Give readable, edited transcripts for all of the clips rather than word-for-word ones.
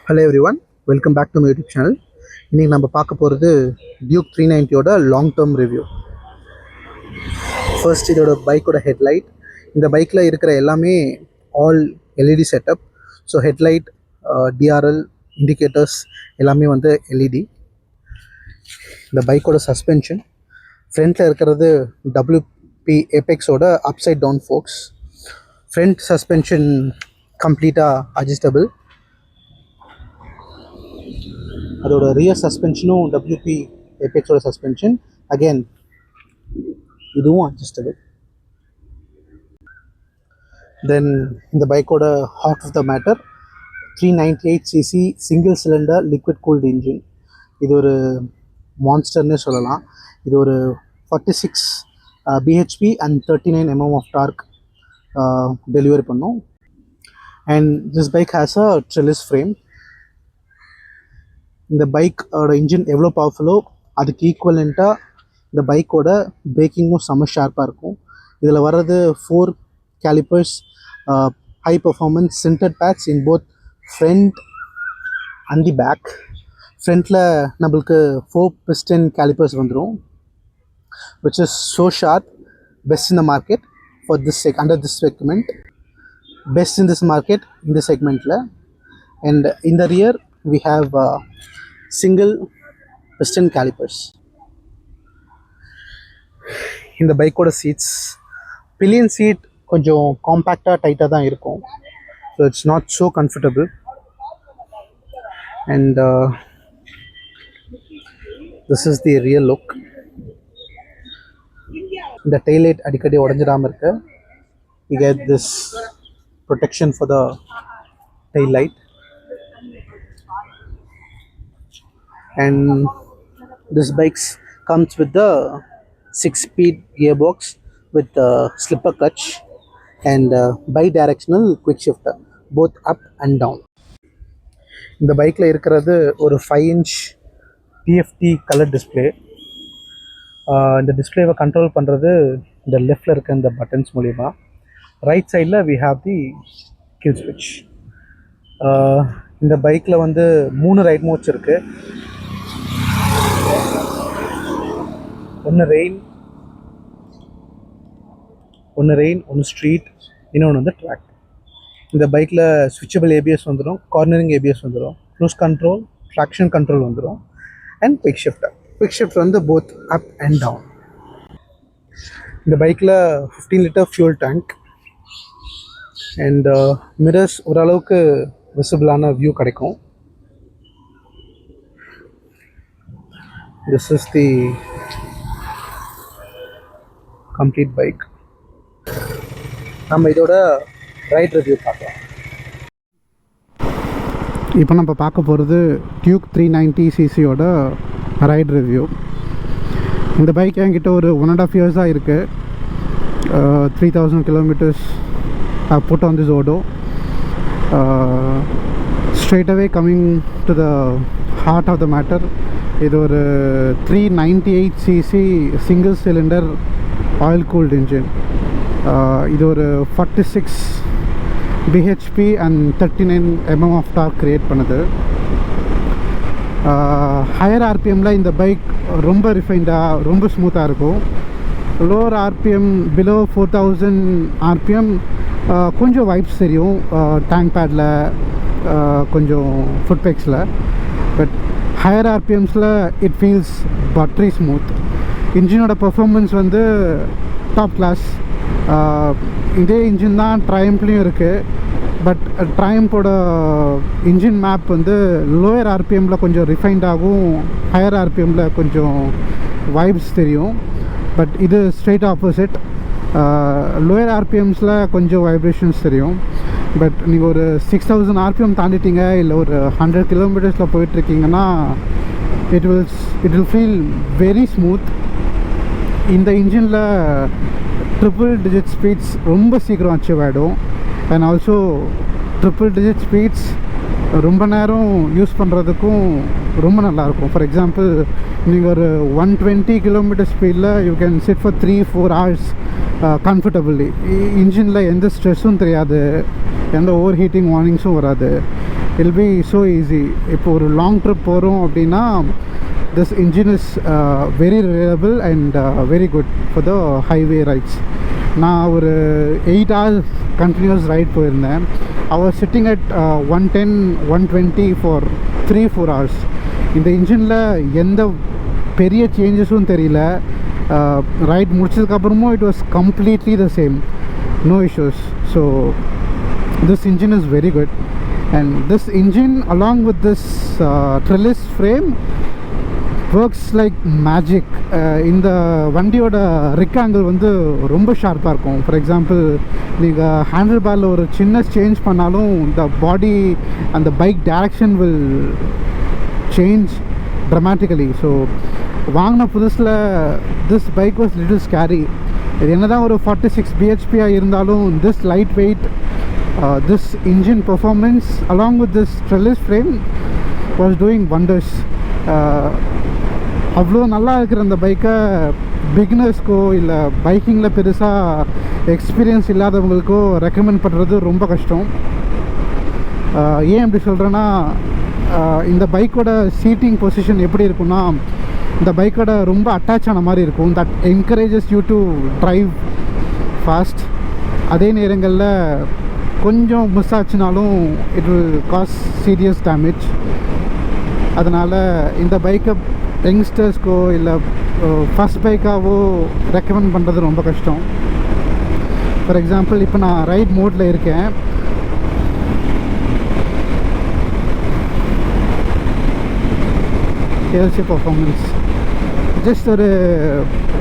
Hello everyone, welcome back to my YouTube channel. இன்னைக்கு நம்ம பார்க்க போகிறது Duke 390 long term review. First இதோட பைக்கோட ஹெட்லைட். இந்த பைக்கில் இருக்கிற எல்லாமே all LED setup. So headlight, DRL, indicators எல்லாமே வந்து எல்இடி. இந்த பைக்கோட சஸ்பென்ஷன், ஃப்ரண்ட்டில் இருக்கிறது WP ஏபெக்ஸோட upside down forks. Front suspension கம்ப்ளீட்டாக அட்ஜஸ்டபிள். அதோட ரியர் சஸ்பென்ஷனும் WP ஏபெக்ஸோட சஸ்பென்ஷன் அகெயின் இதுவும் அட்ஜஸ்டபிள். தென் இந்த பைக்கோட heart of the matter 398cc single cylinder liquid cooled engine. இது ஒரு மான்ஸ்டர்னே சொல்லலாம். இது ஒரு 46 bhp and 39 mm of dark delivery பண்ணும். And this bike has a trellis frame. இந்த பைக்கோட இன்ஜின் எவ்வளோ பவர்ஃபுல்லோ அதுக்கு ஈக்குவலண்ட்டாக இந்த பைக்கோட பிரேக்கிங்கும் செம்ம ஷார்ப்பாக இருக்கும். இதில் வர்றது 4 calipers, high performance sintered pads in both front and the back. ஃப்ரண்ட்டில் நம்மளுக்கு 4 piston calipers வந்துடும், which is so sharp, best in the market for this under this segment, best in this market in this segmentல. And in the rear we have single piston calipers. இந்த பைக்கோட seeds, billion seat கொஞ்சம் காம்பேக்டாக டைட்டாக தான் இருக்கும். So it's not so comfortable. And this is the real look. இந்த taillight அடிக்கடி உடஞ்சிடாமல் இருக்க we get this protection for the taillight. And this bike comes with the 6-speed gearbox with slipper clutch and bi-directional quick shifter, both up and down. இந்த பைக்கில் இருக்கிறது ஒரு 5-inch TFT colour display. இந்த டிஸ்பிளேவை control பண்ணுறது இந்த லெஃப்டில் இருக்க இந்த பட்டன்ஸ் மூலிமா. ரைட் சைடில் வி ஹாவ் தி கில் ஸ்விட்ச். இந்த பைக்கில் வந்து 3 ரைட் மோட்ஸ் இருக்குது. ஒன்று ரெயின், ஒன்று ஸ்ட்ரீட், இன்னொன்று வந்து ட்ராக். இந்த பைக்கில் ஸ்விட்சபிள் ஏபிஎஸ் வந்துடும், கார்னரிங் ஏபிஎஸ் வந்துடும், க்ரூஸ் கண்ட்ரோல், ட்ராக்ஷன் கண்ட்ரோல் வந்துடும், and quick shifter. Quick shift வந்து போத் அப் அண்ட் டவுன். இந்த பைக்கில் 15 litre fuel tank and mirrors ஓரளவுக்கு விசிபிளான வியூ கிடைக்கும். This is the complete bike. நம்ம இதோட ரைட் ரிவ்யூ பார்க்கலாம். இப்போ நம்ம பார்க்க போகிறது Duke 390cc ரைட் ரிவ்யூ. இந்த பைக் என்கிட்ட ஒரு 1.5 years இருக்குது. 3000 kilometers put on this odo. Straight away coming to the heart of the matter, இது ஒரு 398cc single cylinder oil cooled engine. இது ஒரு 46 bhp and 39 mm of torque create பண்ணுது. Higher ஆர்பிஎம்மில் இந்த பைக் ரொம்ப ரிஃபைண்டாக ரொம்ப ஸ்மூத்தாக இருக்கும். லோவர் ஆர்பிஎம் பிலோ 4000 ஆர்பிஎம் கொஞ்சம் வைப்ஸ் தெரியும் டேங்க் பேடில், கொஞ்சம் ஃபுட் பேக்ஸில். பட் ஹையர் ஆர்பிஎம்ஸில் இட் ஃபீல்ஸ் பட்ரி ஸ்மூத். இன்ஜினோட பர்ஃபார்மன்ஸ் வந்து டாப் கிளாஸ். இதே இன்ஜின் தான் ட்ரையம்ப்லேயும் இருக்குது. பட் ட்ரையம்போட இன்ஜின் மேப் வந்து லோயர் ஆர்பிஎம்மில் கொஞ்சம் ரிஃபைண்டாகும், ஹையர் ஆர்பிஎம்மில் கொஞ்சம் வைப்ஸ் தெரியும். பட் இது ஸ்ட்ரெயிட் ஆப்போசிட். லோயர் ஆர்பிஎம்ஸில் கொஞ்சம் வைப்ரேஷன்ஸ் தெரியும். பட் நீங்கள் ஒரு 6000 ஆர்பிஎம் தாண்டிட்டீங்க, இல்லை ஒரு 100 kilometers போயிட்டுருக்கீங்கன்னா it will feel very smooth. இந்த இன்ஜினில் ட்ரிபிள் டிஜிட் ஸ்பீட்ஸ் ரொம்ப சீக்கிரம் அச்சீவ் ஆகிடும். And also triple digit speeds ரொம்ப நேரம் யூஸ் பண்ணுறதுக்கும் ரொம்ப நல்லாயிருக்கும். ஃபார் எக்ஸாம்பிள், நீங்கள் ஒரு 120 kilometer ஸ்பீடில் you can sit for 3-4 hours கம்ஃபர்டபுள்ளி. இன்ஜினில் எந்த ஸ்ட்ரெஸ்ஸும் தெரியாது, எந்த ஓவர் ஹீட்டிங் வார்னிங்ஸும் வராது. it'll be so easy. இப்போ ஒரு லாங் ட்ரிப் போகிறோம் அப்படின்னா this engine is very reliable and very good for the highway rides. நான் ஒரு 8 hours continuous ride போயிருந்தேன். I was sitting at 110 120 for 3-4 hours. இந்த இன்ஜினில் எந்த பெரிய சேஞ்சஸும் தெரியல. ரைட் முடிச்சதுக்கப்புறமும் it was completely the same, no issues. So this engine is very good, and this engine along with this trellis frame works like magic. இந்த வண்டியோட rig angle வந்து ரொம்ப ஷார்ப்பாக இருக்கும். ஃபார் எக்ஸாம்பிள் நீங்கள் ஹேண்டில் பாரில் ஒரு சின்ன சேஞ்ச் பண்ணாலும் இந்த பாடி அந்த bike direction will change dramatically. So வாங்கின புதுசில் this bike was little scary. இது என்ன தான் ஒரு 46 bhp இருந்தாலும் this light weight, this engine performance along with this trellis frame was doing wonders. அவ்வளோ நல்லா இருக்கிற அந்த பைக்கை பிகினர்ஸ்க்கோ இல்லை பைக்கிங்கில் பெருசாக எக்ஸ்பீரியன்ஸ் இல்லாதவங்களுக்கோ ரெக்கமெண்ட் பண்ணுறது ரொம்ப கஷ்டம். ஏன் அப்படி சொல்கிறேன்னா, இந்த பைக்கோட சீட்டிங் பொசிஷன் எப்படி இருக்குன்னா, இந்த பைக்கோட ரொம்ப அட்டாச் ஆன மாதிரி இருக்கும். That encourages you to drive fast. அதே நேரங்களில் கொஞ்சம் மிஸ் ஆச்சுனாலும் it will cause serious damage. அதனால் இந்த பைக்கை யங்ஸ்டர்ஸ்க்கோ இல்லை ஃபஸ்ட் பைக்காவோ ரெக்கமெண்ட் பண்ணுறது ரொம்ப கஷ்டம். ஃபார் எக்ஸாம்பிள் இப்போ நான் ரைட் மோடில் இருக்கேன். ஏஎல்சி பர்ஃபார்மன்ஸ் ஜஸ்ட்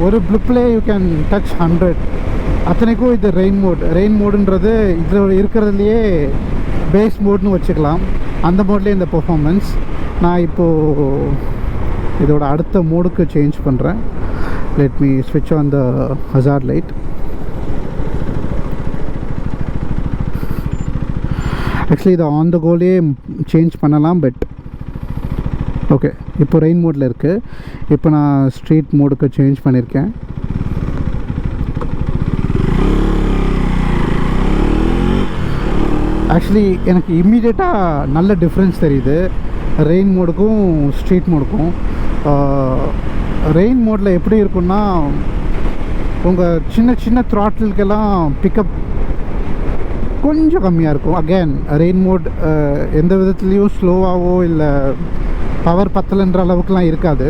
ஒரு ப்ளிப்லே யூ கேன் டச் 100. அத்தனைக்கும் இது ரெயின் மோடுன்றது இதில் இருக்கிறதுலையே பேஸ் மோட்னு வச்சுக்கலாம். அந்த மோட்லேயே இந்த பர்ஃபார்மன்ஸ். நான் இப்போது இதோட அடுத்த மோடுக்கு சேஞ்ச் பண்ணுறேன். லெட் மீ ஸ்விட்ச் on the hazard light. Actually இதை ஆன் த கோலே சேஞ்ச் பண்ணலாம், பட் ஓகே. இப்போ ரெயின் மோடில் இருக்குது. இப்போ நான் ஸ்ட்ரீட் மோடுக்கு சேஞ்ச் பண்ணியிருக்கேன். ஆக்சுவலி எனக்கு இம்மீடியட்டாக நல்ல டிஃப்ரென்ஸ் தெரியுது ரெயின் மோடுக்கும் ஸ்ட்ரீட் மோடுக்கும். ரெயின் மோடில் எப்படி இருக்குன்னா, உங்கள் சின்ன சின்ன த்ராட்டிலுக்கெல்லாம் பிக்கப் கொஞ்சம் கம்மியாக இருக்கும். அகேன் ரெயின் மோட் எந்த விதத்துலேயும் ஸ்லோவாகவோ இல்லை பவர் பத்தலைன்ற அளவுக்குலாம் இருக்காது.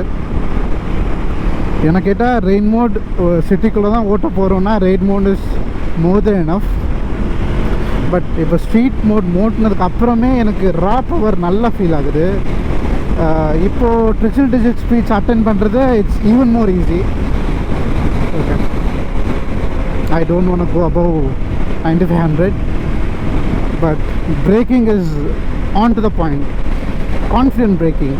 எனக்கு கேட்டால் ரெயின் மோட் சிட்டிக்குள்ளே தான் ஓட்ட போகிறோன்னா rain mode is more then enough. But இப்போ ஸ்ட்ரீட் மோட்னதுக்கு அப்புறமே எனக்கு ரா பவர் நல்லா ஃபீல் ஆகுது. இப்போது ட்ரிச்சில் டிஜிட் ஸ்பீட்ஸ் அட்டென்ட் பண்ணுறது it's even more easy. Okay, I don't want go above 9500, but braking is on to the point. Confident braking.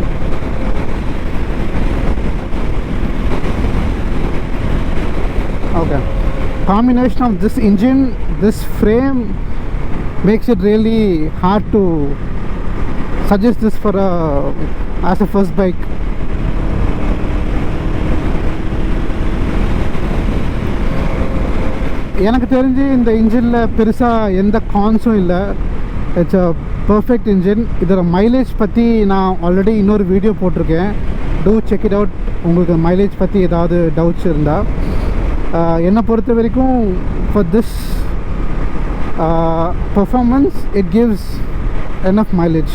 Okay, combination of this engine, this frame makes it really hard to suggest this for as a first bike. எனக்கு தெரிஞ்சு இந்த இன்ஜினில் பெருசாக எந்த கான்ஸும் இல்லை. It's a perfect engine. இதோட mileage பற்றி நான் ஆல்ரெடி இன்னொரு வீடியோ போட்டிருக்கேன். Do check it out. உங்களுக்கு மைலேஜ் பற்றி ஏதாவது டவுட்ஸ் இருந்தால். என்னை பொறுத்த வரைக்கும் for this performance it gives enough mileage.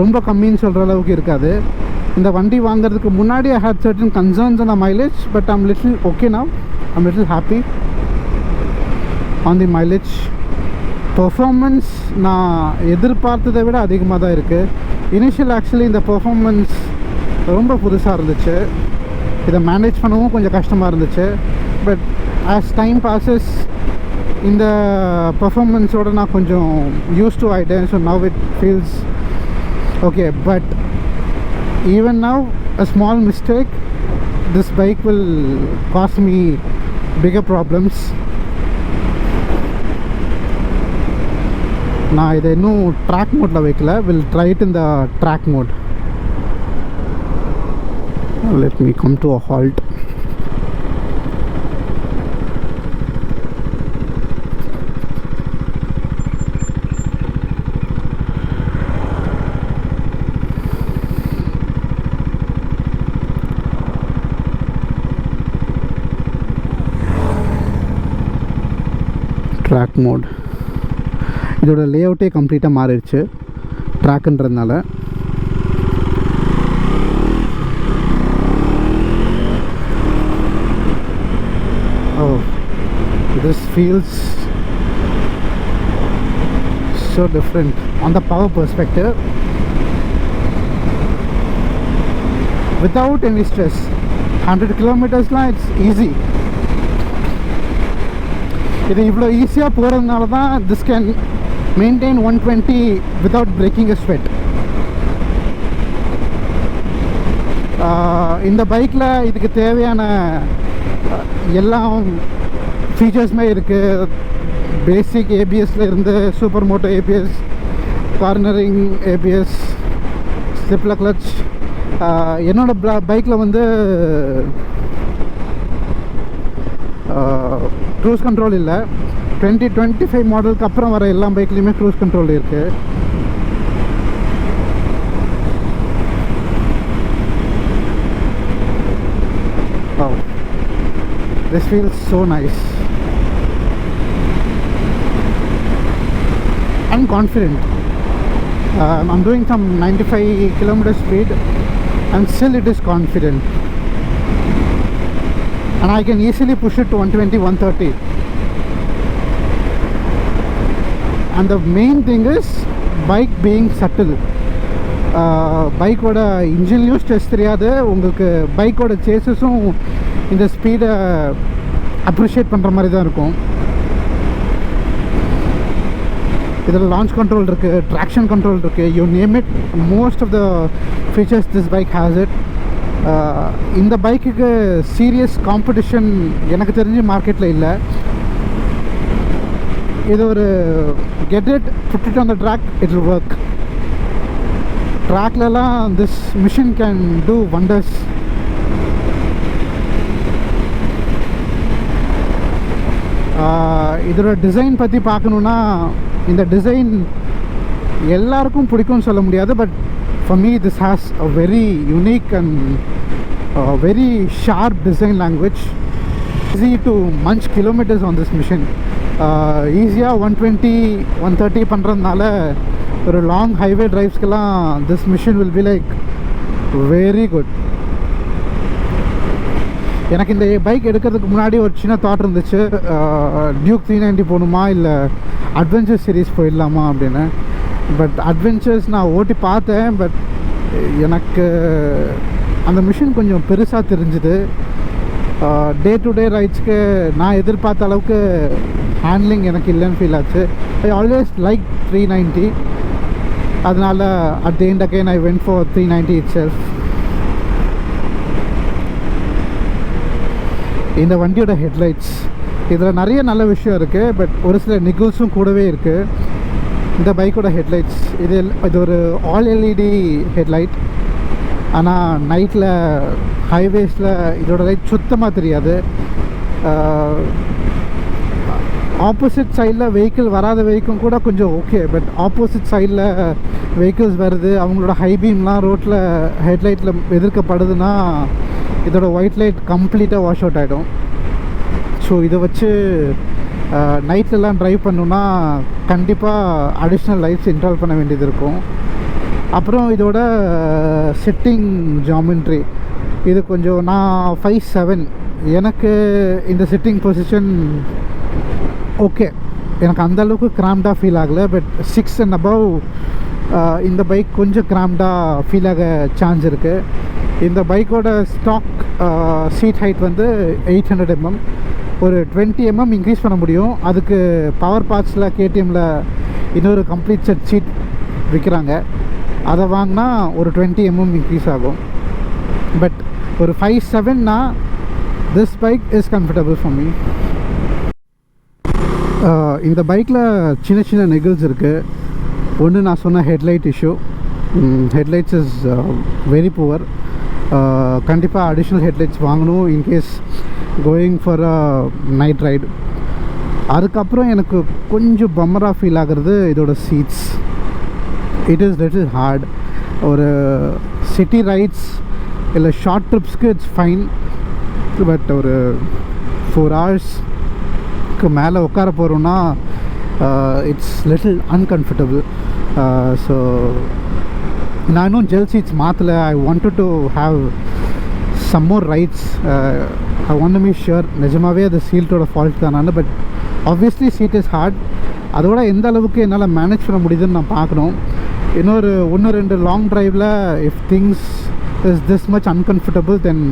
ரொம்ப கம்மின்னு சொல்கிற அளவுக்கு இருக்காது. இந்த வண்டி வாங்கிறதுக்கு முன்னாடி I had certain concerns on the mileage, but I'm little okay now. I'm little happy on the mileage. Performance நான் எதிர்பார்த்ததை விட அதிகமாக தான் இருக்குது. இனிஷியல் ஆக்சுவலி இந்த பர்ஃபார்மன்ஸ் ரொம்ப புதுசாக இருந்துச்சு. இதை மேனேஜ் பண்ணவும் கொஞ்சம் கஷ்டமாக இருந்துச்சு. பட் ஆஸ் டைம் பாஸஸ் இந்த பர்ஃபார்மன்ஸோடு நான் கொஞ்சம் யூஸ் டு ஆகிட்டேன். So now it feels okay. But even now a small mistake this bike will cause me bigger problems. நான் இதை இன்னும் ட்ராக் மோடில் வைக்கல. Will try it in the track mode. Let me come to a halt. Track mode. இதோட லேஅவுட்டே கம்ப்ளீட்டாக மாறிடுச்சு ட்ராக்குன்றதுனால. Oh, this feels so different on the power perspective without any stress. 100 kilometers la it's easy. இது இவ்வளோ ஈஸியாக போகிறதுனால தான் this can maintain 120 without breaking a sweat. இந்த பைக்கில் இதுக்கு தேவையான எல்லா ஃபீச்சர்ஸுமே இருக்குது. பேசிக் ஏபிஎஸ்ல இருந்து super moto ABS, cornering ABS, ஸ்லிப்பில் கிளச். என்னோடய பைக்கில் வந்து க்ரூஸ் கண்ட்ரோல் இல்லை. 2025 மாடலுக்கு அப்புறம் வர எல்லா பைக்லேயுமே க்ரூஸ் கண்ட்ரோல் இருக்குது. This feels so nice and confident. I'm doing some 95 km speed and still it is confident, and I can easily push it to 120, 130. And the main thing is bike being subtle. பைக்கோட இன்ஜின்லேயும் stress தெரியாது உங்களுக்கு. பைக்கோட சேஸஸும் இந்த ஸ்பீடை appreciate பண்ணுற மாதிரி தான் இருக்கும். இதில் லான்ச் கண்ட்ரோல் இருக்குது, ட்ராக்ஷன் கண்ட்ரோல் இருக்குது, you name it, most of the features this bike has it. இந்த பைக்குக்கு சீரியஸ் காம்படிஷன் எனக்கு தெரிஞ்சு மார்க்கெட்டில் இல்லை. இது ஒரு get it, put it on the track, it will work. ட்ராக்லலாம் this machine can do wonders. இதோட டிசைன் பற்றி பார்க்கணுன்னா, இந்த டிசைன் எல்லாருக்கும் பிடிக்கும்னு சொல்ல முடியாது. But for me this has a very unique and very sharp design language. Easy to munch kilometers on this machine. ஈஸியாக 120, 130 பண்ணுறதுனால ஒரு லாங் ஹைவே ட்ரைவ்ஸ்க்கெல்லாம் this machine will be like very good. எனக்கு இந்த பைக் எடுக்கிறதுக்கு முன்னாடி ஒரு சின்ன தாட் இருந்துச்சு, டியூக் 390 போகணுமா இல்லை அட்வென்ச்சர் சீரீஸ் போயிடலாமா அப்படின்னு. பட் அட்வென்ச்சர்ஸ் நான் ஓட்டி பார்த்தேன். பட் எனக்கு அந்த மிஷின் கொஞ்சம் பெருசாக தெரிஞ்சுது. டே டு டே ரைட்ஸ்க்கு நான் எதிர்பார்த்த அளவுக்கு ஹேண்ட்லிங் எனக்கு இல்லைன்னு ஃபீல் ஆச்சு. I always like 390. அதனால் at the end again I went for 390 it self. இந்த வண்டியோட ஹெட்லைட்ஸ், இதில் நிறைய நல்ல விஷயம் இருக்குது. பட் ஒரு சில நிகழ்ஸும் கூடவே இருக்குது. இந்த பைக்கோட ஹெட்லைட்ஸ், இது ஒரு ஆல் எல்இடி ஹெட்லைட். ஆனால் நைட்டில் ஹைவேஸில் இதோட லைட் சுத்தமாக தெரியாது. ஆப்போசிட் சைடில் வெஹிக்கிள் வராத வெஹிக்கிள் கூட கொஞ்சம் ஓகே. பட் ஆப்போசிட் சைடில் வெஹிக்கிள்ஸ் வருது, அவங்களோட ஹை பீம்லாம் ரோட்டில் ஹெட்லைட்டில் எதிர்க்கப்படுதுன்னா இதோட ஒயிட் லைட் கம்ப்ளீட்டாக வாஷ் அவுட் ஆகிடும். ஸோ இதை வச்சு நைட்லலாம் ட்ரைவ் பண்ணணுன்னா கண்டிப்பாக அடிஷ்னல் லைட்ஸ் இன்ஸ்டால் பண்ண வேண்டியது இருக்கும். அப்புறம் இதோட செட்டிங் ஜாமெண்ட்ரி, இது கொஞ்சம் நான் 5'7", எனக்கு இந்த செட்டிங் பொசிஷன் ஓகே, எனக்கு அந்தளவுக்கு கிராம்டாக ஃபீல் ஆகலை. பட் 6 and above இந்த பைக் கொஞ்சம் கிராம்டாக ஃபீல் ஆக சான்ஸ் இருக்குது. இந்த பைக்கோட ஸ்டாக் சீட் ஹைட் வந்து 800 mm. ஒரு 20 mm இன்க்ரீஸ் பண்ண முடியும். அதுக்கு பவர் பார்ட்ஸில் KTMல இன்னொரு கம்ப்ளீட் செட் சீட் விற்கிறாங்க. அதை வாங்கினா ஒரு 20 mm இன்க்ரீஸ் ஆகும். பட் ஒரு 5'7"னா this bike is comfortable for me. இந்த பைக்கில் சின்ன சின்ன நெகிழ்ஸ் இருக்குது. ஒன்று நான் சொன்ன headlight issue. Headlights is very poor. கண்டிப்பாக அடிஷ்னல் ஹெட்லைட்ஸ் வாங்கணும் in case going for a night ride. அதுக்கப்புறம் எனக்கு கொஞ்சம் பம்மராக ஃபீல் ஆகிறது இதோட seats. It is little hard. ஒரு சிட்டி ரைட்ஸ் இல்லை ஷார்ட் ட்ரிப்ஸ்க்கு இட்ஸ் ஃபைன். பட் ஒரு 4 hours மேலே உட்கார போகிறோன்னா இட்ஸ் லிட்டில் அன்கம்ஃபர்டபுள். ஸோ நான் இன்னும் ஜெல் சீட்ஸ் மாற்றலை. I wanted to have some more rides. I want to be sure நிஜமாகவே அது சீட்டோட ஃபால்ட் தானான்னு. But obviously seat is hard. அதோட எந்த அளவுக்கு என்னால் மேனேஜ் பண்ண முடியுதுன்னு நான் பார்க்கணும். இன்னொரு 1-2 லாங் ட்ரைவில் if things is this much uncomfortable then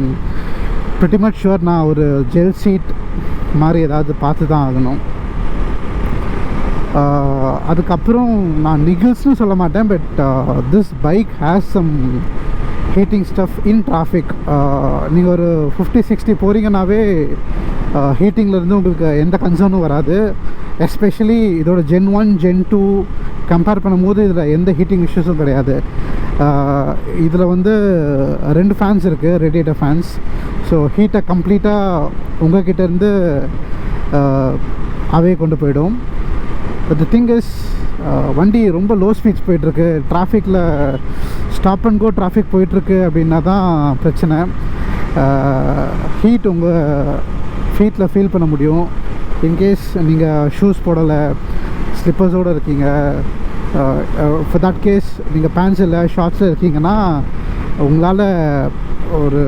pretty much sure நான் ஒரு ஜெல் சீட் மாதிரி ஏதாவது பார்த்து தான் ஆகணும். அதுக்கப்புறம் நான் நிகில்ஸ்னு சொல்ல மாட்டேன். But this bike has some heating stuff in traffic. நீங்கள் ஒரு 50-60 போகிறீங்கன்னாவே ஹீட்டிங்லேருந்து உங்களுக்கு எந்த கன்சர்னும் வராது. எஸ்பெஷலி இதோட Gen 1 Gen 2 கம்பேர் பண்ணும்போது இதில் எந்த ஹீட்டிங் இஷ்யூஸும் கிடையாது. இதில் வந்து 2 ஃபேன்ஸ் இருக்குது, ரேடியேட்டர் ஃபேன்ஸ். ஸோ ஹீட்டை கம்ப்ளீட்டாக உங்கள் கிட்டேருந்து அவே கொண்டு போயிடும். பட் தி திங் இஸ் வண்டி ரொம்ப லோ ஸ்பீட்ஸ் போயிட்டுருக்கு. டிராஃபிக்கில் ஸ்டாப் அண்ட் கோ டிராஃபிக் போயிட்டுருக்கு அப்படின்னா தான் பிரச்சனை. ஹீட் உங்கள் ஃபீட்டில் ஃபீல் பண்ண முடியும். இன்கேஸ் நீங்கள் ஷூஸ் போடலை, ஸ்லிப்பர்ஸோடு இருக்கீங்க, ஃபார் தட் கேஸ் நீங்கள் பேண்ட்ஸ் இல்லை ஷார்ட்ஸில் இருக்கீங்கன்னா உங்களால் ஒரு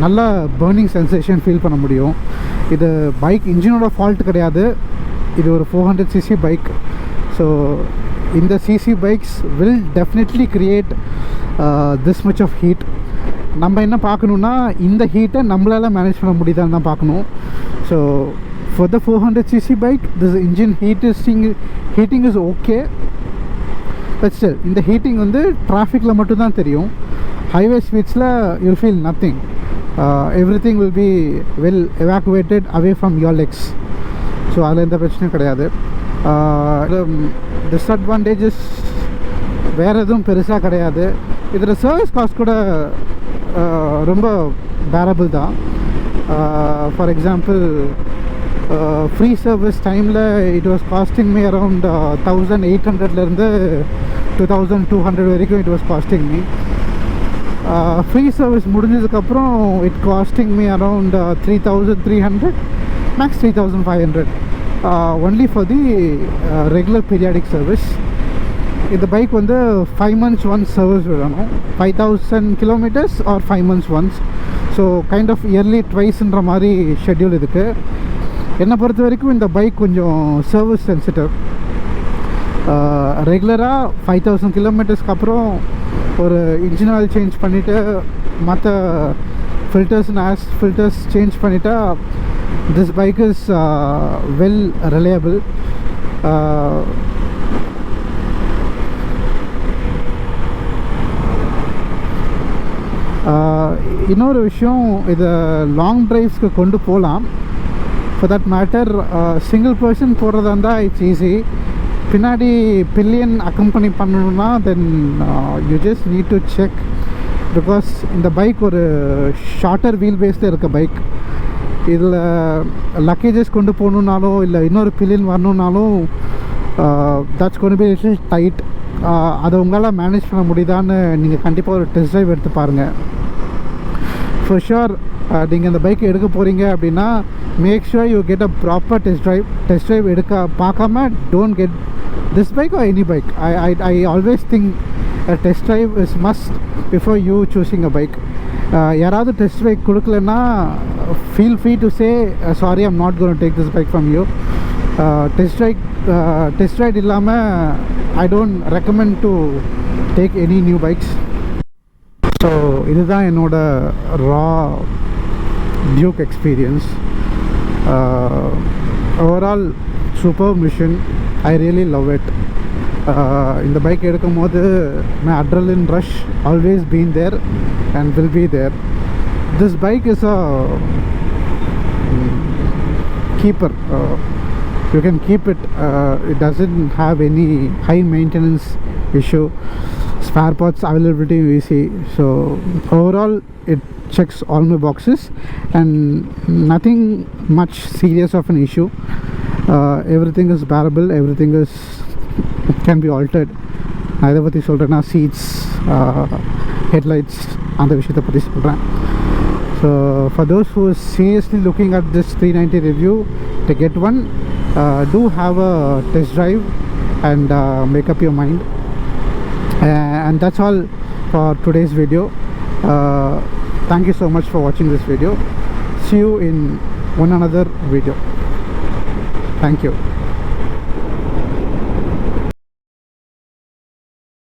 நல்ல பர்னிங் சென்சேஷன் ஃபீல் பண்ண முடியும். இது பைக் இன்ஜினோட ஃபால்ட் கிடையாது. இது ஒரு 400cc பைக். ஸோ இந்த CC bikes will definitely create this much of heat. நம்ம என்ன பார்க்கணுன்னா இந்த ஹீட்டை நம்மளால் மேனேஜ் பண்ண முடியுதான்னு தான் பார்க்கணும். So for the 400cc bike this engine heating is okay. But still இந்த ஹீட்டிங் வந்து டிராஃபிக்கில் மட்டும்தான் தெரியும். ஹைவே ஸ்பீட்ஸில் you'll feel nothing. Everything will be well evacuated away from your legs. So அதில் எந்த பிரச்சனையும் கிடையாது. டிஸ்அட்வான்டேஜஸ் வேறு எதுவும் பெருசாக கிடையாது. இதில் சர்வீஸ் காஸ்ட் கூட ரொம்ப பேரபிள் தான். ஃபார் எக்ஸாம்பிள் ஃப்ரீ சர்வீஸ் டைமில் it was costing me around 1800லேருந்து 2200 வரைக்கும் it was costing me. Free service முடிஞ்சதுக்கப்புறம் it costing me around 3300 max 3500 only for the regular periodic service. இந்த பைக் வந்து 5 months ஒன்ஸ் சர்வீஸ் விடணும். 5000 kilometers or 5 months once. So kind of yearly ட்வைஸ்ன்ற மாதிரி schedule இதுக்கு. என்னை பொறுத்த வரைக்கும் இந்த பைக் கொஞ்சம் சர்வீஸ் சென்சிட்டிவ். ரெகுலராக 5000 kilometersக்கு அப்புறம் ஒரு இன்ஜின் ஆயில் சேஞ்ச் பண்ணிவிட்டு மற்ற ஃபில்டர்ஸ் சேஞ்ச் பண்ணிட்டா this bike is well reliable. இன்னொரு விஷயம், இதை லாங் ட்ரைவ்ஸ்க்கு கொண்டு போகலாம். For that matter single person போடுறதா இருந்தால் இட்ஸ் ஈஸி. பின்னாடி பில்லியன் அக்கம்பனி பண்ணணுன்னா then you just need to check. Because இந்த பைக் ஒரு ஷார்ட்டர் வீல் பேஸில் இருக்க பைக். இதில் லக்கேஜஸ் கொண்டு போகணுன்னாலோ இல்லை இன்னொரு பில்லியன் வரணுன்னாலும் that's gonna be little tight. அதை உங்களால் மேனேஜ் பண்ண முடியுதான்னு நீங்கள் கண்டிப்பாக ஒரு டெஸ்ட் ட்ரைவ் எடுத்து பாருங்கள். ஃபார் ஷுர் நீங்கள் இந்த பைக் எடுக்க போகிறீங்க அப்படின்னா make sure you get a proper test drive பார்க்காம don't get this bike or any bike. I always think test drive is must before you choosing a bike. யாராவது test drive கொடுக்கலன்னா feel free to say sorry I'm not gonna take this bike from you. Test ride இல்லாமல் I don't recommend to take any new bikes. So இதுதான் என்னோட ரா Duke experience. Overall super machine. I really love it. இந்த bike எடுக்கும் போது my adrenaline rush always been there and will be there. This bike is a keeper. You can keep it. It doesn't have any high maintenance issue. Spare parts availability easy. So overall it checks all my boxes and nothing much serious of an issue. Everything is bearable. Everything can be altered. நான் இதை பற்றி சொல்கிறேன்னா seeds, headlights, அந்த விஷயத்தை பற்றி சொல்கிறேன். So for those who are seriously looking at this 390 review to get one, do have a test drive and make up your mind. And that's all for today's video. Thank you so much for watching this video. See you in one another video. Thank you.